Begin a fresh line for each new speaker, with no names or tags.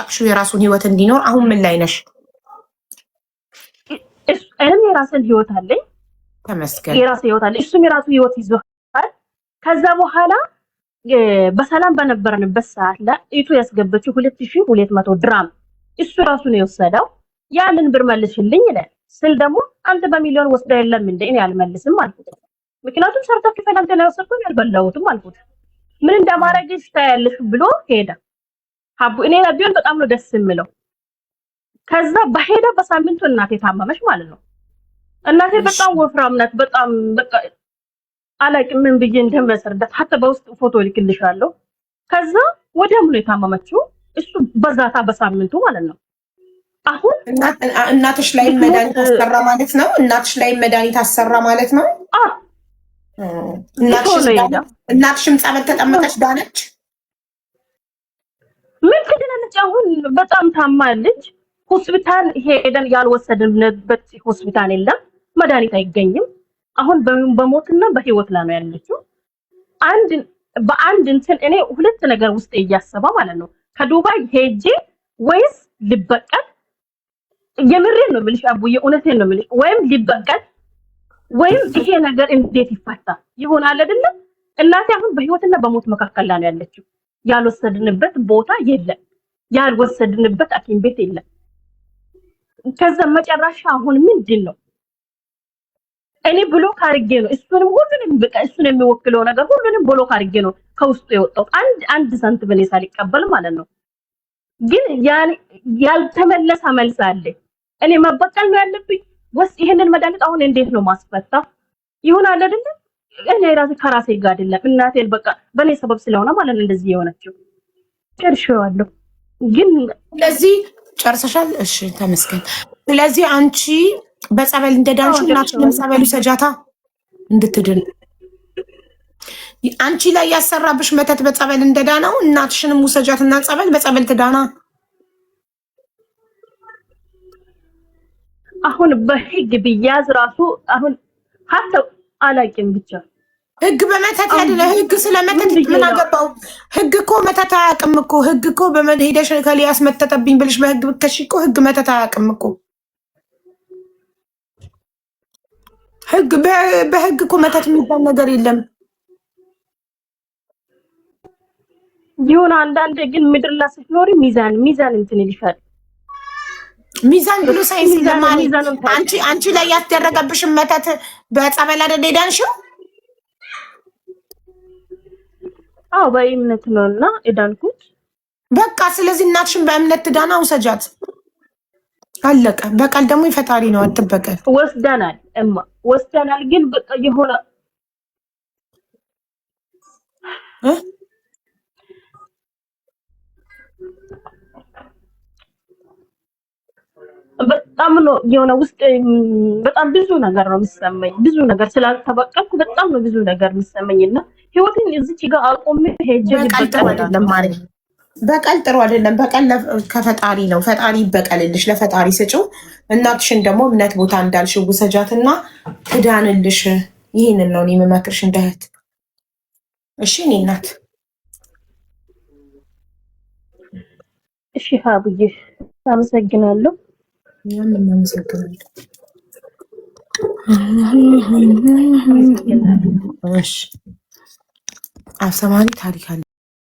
የጠበቅሽው የራሱን ህይወት እንዲኖር አሁን ምን ላይ ነሽ?
እኔም የራስን ህይወት አለኝ።
ተመስገን።
የራስ ህይወት አለኝ። እሱም የራሱ ህይወት ይዟል። ከዛ በኋላ በሰላም በነበረንበት ሰዓት ላይ እቱ ያስገበችው 2200 ድራም እሱ ራሱ ነው የወሰደው። ያንን ብር መልሽልኝ ይላል ስል ደግሞ አንተ በሚሊዮን ወስዳ የለም እንደ እኔ አልመልስም አልኩት። ምክንያቱም ሰርተፊኬት አንተ ላይ ወሰድኩኝ ያልበላሁትም አልኩት። ምን እንደማረግሽ ታያለሽ ብሎ ሄደ። ሀቡ እኔ ቢሆን በጣም ነው ደስ የሚለው። ከዛ በሄደ በሳምንቱ እናቴ ታመመች ማለት ነው። እናቴ በጣም ወፍራም ናት። በጣም በቃ አላውቅም ምን ብዬ እንደምሰርዳት ሀtta በውስጥ ፎቶ ልክልሻለሁ። ከዛ ወዲያውኑ ነው የታመመችው። እሱ በዛታ በሳምንቱ ማለት ነው። አሁን
እናትሽ ላይ መድኃኒት አሰራ ማለት ነው። እናትሽ ላይ መድኃኒት አሰራ ማለት ነው። እናትሽም ጸበል ተጠመቀች ዳነች።
ምን ትድናለች? አሁን በጣም ታማለች። ሆስፒታል ሄደን ያልወሰድንበት ሆስፒታል የለም። መድኃኒት አይገኝም። አሁን በሞትና በህይወት ላይ ነው ያለችው። በአንድ እንትን እኔ ሁለት ነገር ውስጥ እያሰባ ማለት ነው። ከዱባይ ሄጄ ወይስ ልበቀል፣ የምሬን ነው የምልሽ አቡዬ፣ እውነቴን ነው የምልሽ። ወይም ልበቀል ወይም ይሄ ነገር እንዴት ይፈታ ይሆናል አይደለ? እናቴ አሁን በህይወትና በሞት መካከል ላይ ነው ያለችው። ያልወሰድንበት ቦታ የለም። ያልወሰድንበት ሐኪም ቤት የለም። ከዛ መጨረሻ አሁን ምንድን ነው እኔ ብሎክ አድርጌ ነው እሱንም ሁሉንም በቃ እሱን የሚወክለው ነገር ሁሉንም ብሎክ አድርጌ ነው ከውስጡ የወጣው አንድ ሳንቲም በኔ ሳልቀበል ማለት ነው። ግን ያልተመለሰ መልስ አለ። እኔ መበቀል ነው ያለብኝ ወይስ ይሄንን መድኃኒት አሁን እንዴት ነው ማስፈታ ይሆናል አይደለ? እኔ ራሴ ከራሴ ጋር አይደለም እናቴን በቃ በኔ ሰበብ ስለሆነ ማለት ነው እንደዚህ የሆነችው። ጨርሼዋለሁ። ግን
ስለዚህ ጨርሰሻል? እሺ ተመስገን። ስለዚህ አንቺ በጸበል እንደዳንሽ እናትሽንም ጸበሉ ሰጃታ እንድትድን አንቺ ላይ ያሰራብሽ መተት በጸበል እንደዳነው እናትሽንም ውሰጃትና ጸበል በጸበል ትዳና።
አሁን በህግ ቢያዝ ራሱ አሁን ሀታ አላውቅም ብቻ
ህግ በመተት ያደለ ህግ ስለመተት ምን አገባው? ህግ እኮ መተት አያውቅም እኮ። ህግ እኮ በመሄደሽ ከሊያስ መተተብኝ ብልሽ በህግ ብከሽ እኮ ህግ መተት አያውቅም እኮ። ህግ በህግ እኮ መተት የሚባል ነገር የለም።
ይሁን አንዳንድ ግን ምድር ላይ ስትኖሪ ሚዛን እንትን ይልሻል።
ሚዛን ብሎ ሳይንስ ለማሪ አንቺ ላይ ያስደረገብሽ መተት በጸበል አይደል ሄዳንሽው?
አዎ በእምነት ነውና እዳንኩት።
በቃ ስለዚህ እናትሽን በእምነት ትዳና ውሰጃት። አለቀ። በቃል ደግሞ ይፈጣሪ ነው። አትበቀል። ወስደናል ግን በቃ የሆነ በጣም ነው የሆነ ውስጥ በጣም ብዙ ነገር ነው የሚሰማኝ። ብዙ ነገር ስላልተበቀልኩ በጣም ነው ብዙ ነገር የሚሰማኝና ህይወቴን እዚች ጋር አቆሜ ሄጄ በቀል ጥሩ አይደለም። በቀል ከፈጣሪ ነው። ፈጣሪ ይበቀልልሽ። ለፈጣሪ ስጪው። እናትሽን ደግሞ እምነት ቦታ እንዳልሽው ውሰጃትና ትዳንልሽ። ይህንን ነው እኔ የምመክርሽ እንደ እህት። እሺ እኔ እናት።
እሺ ሀቡዬ አመሰግናለሁ።
ምን እናመሰግናለን። እሺ አሰማኒ ታሪክ አለ።